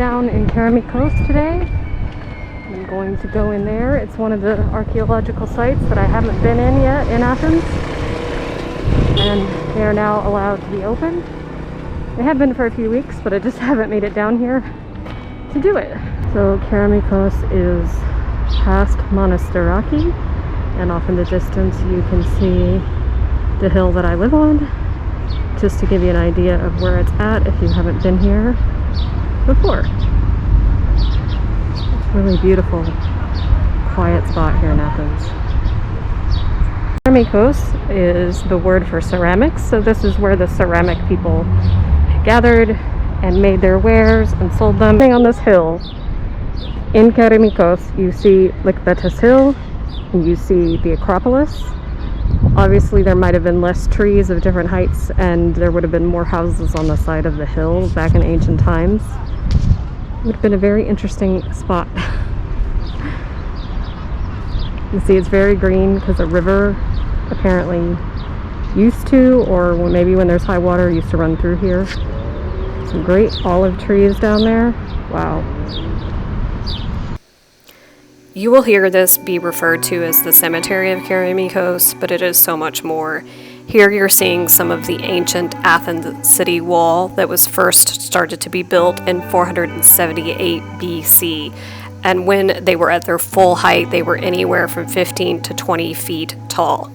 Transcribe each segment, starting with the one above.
down in Kerameikos today. I'm going to go in there. It's one of the archaeological sites that I haven't been in yet in Athens, and they are now allowed to be open. They have been for a few weeks, but I just haven't made it down here to do it. So Kerameikos is past Monastiraki, and off in the distance you can see the hill that I live on, just to give you an idea of where it's at if you haven't been here before. It's a really beautiful, quiet spot here in Athens. Kerameikos is the word for ceramics, so this is where the ceramic people gathered and made their wares and sold them. On this hill in Kerameikos, you see Lycbetis Hill, and you see the Acropolis. Obviously there might have been less trees of different heights, and there would have been more houses on the side of the hill back in ancient times. It would have been a very interesting spot. You see it's very green because a river apparently used to, or maybe when there's high water, used to run through here. Some great olive trees down there. Wow. You will hear this be referred to as the cemetery of Kerameikos, but it is so much more. Here you're seeing some of the ancient Athens city wall that was first started to be built in 478 BC. And when they were at their full height, they were anywhere from 15 to 20 feet tall.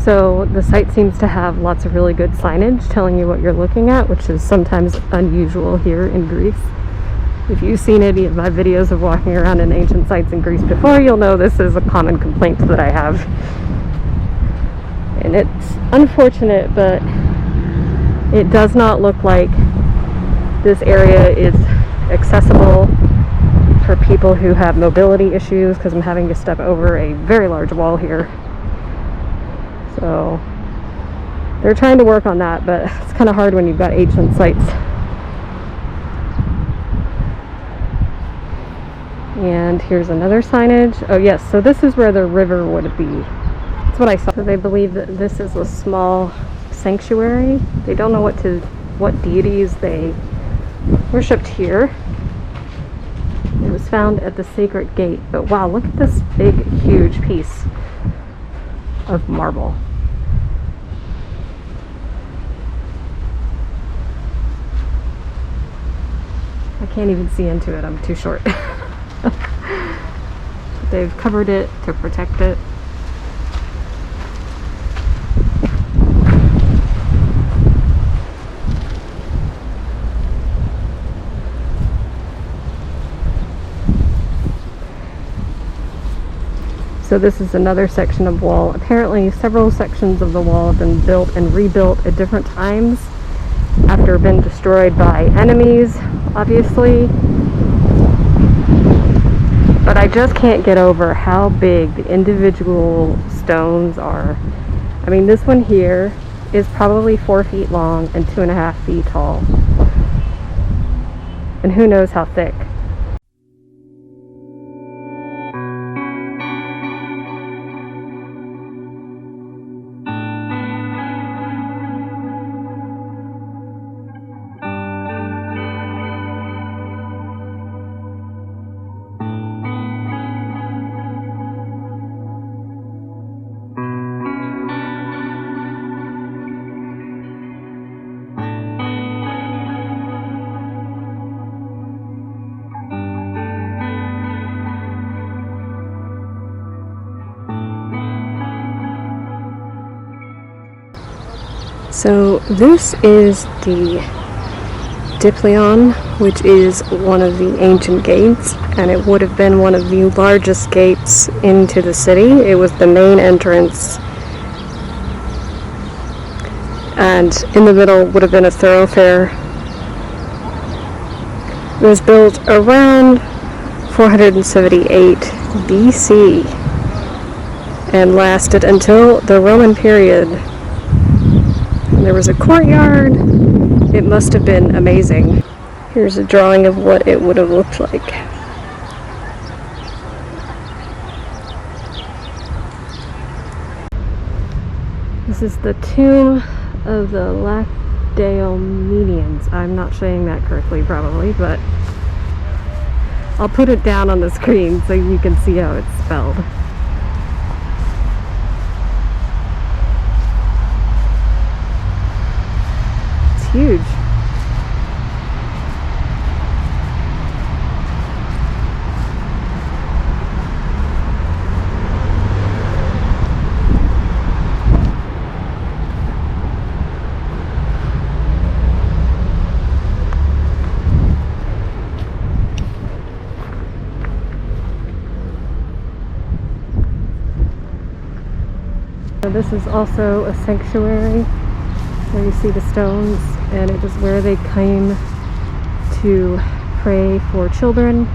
So the site seems to have lots of really good signage telling you what you're looking at, which is sometimes unusual here in Greece. If you've seen any of my videos of walking around in ancient sites in Greece before, you'll know this is a common complaint that I have. And it's unfortunate, but it does not look like this area is accessible for people who have mobility issues, because I'm having to step over a very large wall here. So they're trying to work on that, but it's kind of hard when you've got ancient sites. And here's another signage. Oh yes, so this is where the river would be. That's what I saw. So they believe that this is a small sanctuary. They don't know what deities they worshipped here. It was found at the Sacred Gate. But wow, look at this big, huge piece of marble. I can't even see into it, I'm too short. They've covered it to protect it. So this is another section of wall. Apparently several sections of the wall have been built and rebuilt at different times after being destroyed by enemies, obviously. But I just can't get over how big the individual stones are. I mean, this one here is probably 4 feet long and 2.5 feet tall. And who knows how thick. So this is the Diplon, which is one of the ancient gates, and it would have been one of the largest gates into the city. It was the main entrance, and in the middle would have been a thoroughfare. It was built around 478 BC and lasted until the Roman period. There was a courtyard. It must have been amazing. Here's a drawing of what it would have looked like. This is the tomb of the Lacedaemonians. I'm not saying that correctly probably, but I'll put it down on the screen so you can see how it's spelled. It's huge. So this is also a sanctuary where you see the stones, and it is where they came to pray for children,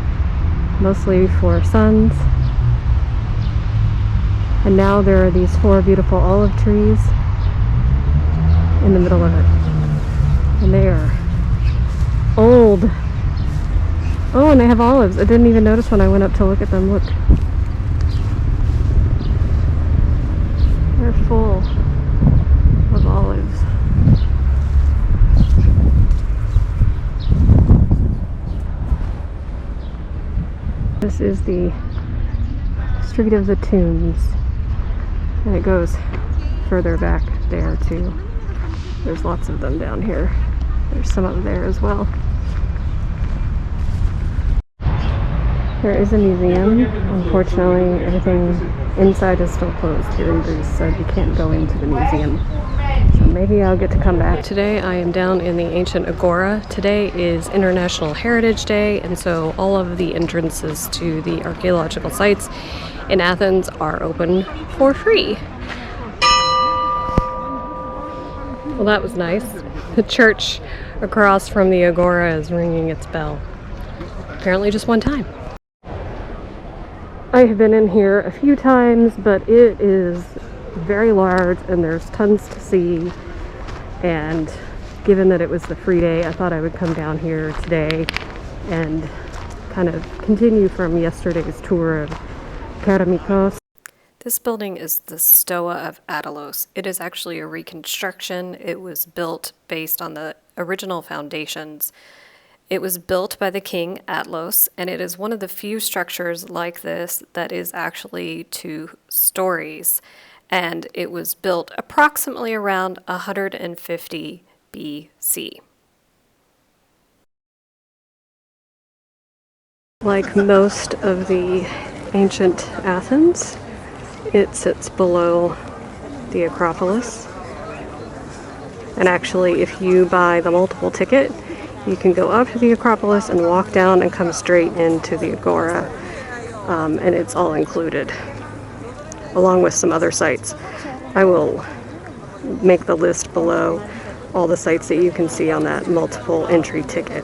mostly for sons. And now there are these 4 beautiful olive trees in the middle of it. And they are old. Oh, and they have olives. I didn't even notice when I went up to look at them. Look. They're full of olives. This is the Street of the Tombs, and it goes further back there too. There's lots of them down here. There's some up there as well. There is a museum. Unfortunately, everything inside is still closed here in Greece, so you can't go into the museum. So maybe I'll get to come back. Today I am down in the Ancient Agora. Today is International Heritage Day, and so all of the entrances to the archaeological sites in Athens are open for free. Well, that was nice. The church across from the Agora is ringing its bell. Apparently just one time. I have been in here a few times, but it is very large and there's tons to see. And given that it was the free day, I thought I would come down here today and kind of continue from yesterday's tour of Kerameikos. This building is the Stoa of Attalos. It is actually a reconstruction. It was built based on the original foundations. It was built by the king Atlos, and it is one of the few structures like this that is actually 2 stories. And it was built approximately around 150 BC. Like most of the ancient Athens, it sits below the Acropolis. And actually, if you buy the multiple ticket, you can go up to the Acropolis and walk down and come straight into the Agora, and it's all included, along with some other sites. I will make the list below all the sites that you can see on that multiple entry ticket.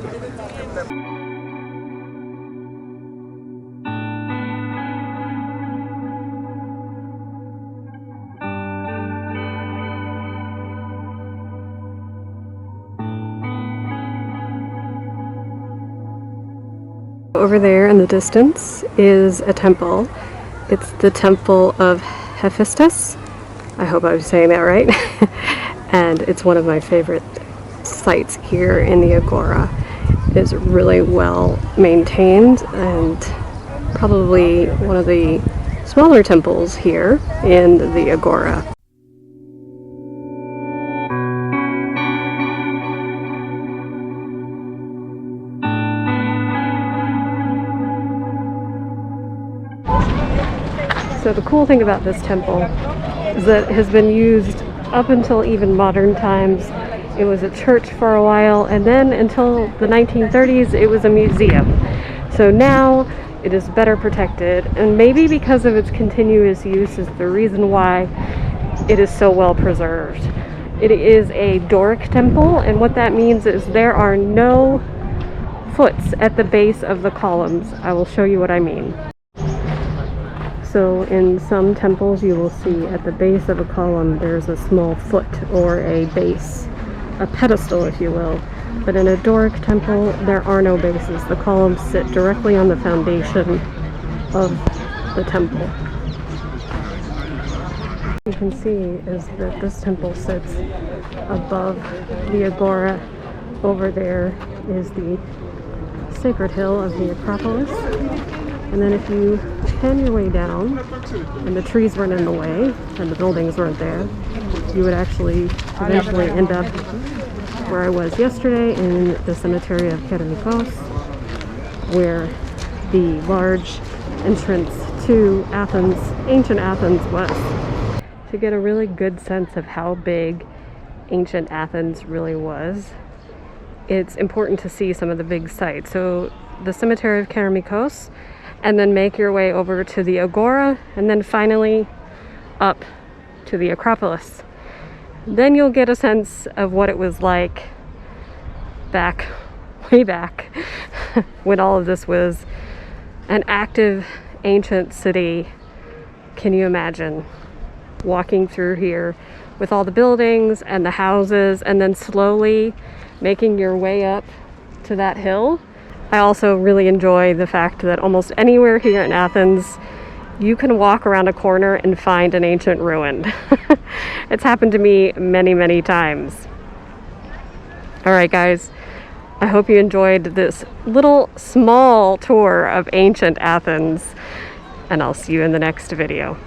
Over there in the distance is a temple. It's the Temple of Hephaestus. I hope I was saying that right. And it's one of my favorite sites here in the Agora. It is really well maintained and probably one of the smaller temples here in the Agora. So the cool thing about this temple is that it has been used up until even modern times. It was a church for a while, and then until the 1930s it was a museum. So now it is better protected, and maybe because of its continuous use is the reason why it is so well preserved. It is a Doric temple, and what that means is there are no foots at the base of the columns. I will show you what I mean. So in some temples you will see at the base of a column there's a small foot or a base, a pedestal if you will. But in a Doric temple there are no bases. The columns sit directly on the foundation of the temple. You can see is that this temple sits above the Agora. Over there is the sacred hill of the Acropolis. And then if you pan your way down, and the trees weren't in the way, and the buildings weren't there, you would actually eventually end up where I was yesterday in the cemetery of Kerameikos, where the large entrance to Athens, ancient Athens, was. To get a really good sense of how big ancient Athens really was, it's important to see some of the big sites. So the cemetery of Kerameikos, and then make your way over to the Agora, and then finally up to the Acropolis. Then you'll get a sense of what it was like way back, when all of this was an active ancient city. Can you imagine walking through here with all the buildings and the houses, and then slowly making your way up to that hill? I also really enjoy the fact that almost anywhere here in Athens, you can walk around a corner and find an ancient ruin. It's happened to me many, many times. All right, guys, I hope you enjoyed this little small tour of ancient Athens, and I'll see you in the next video.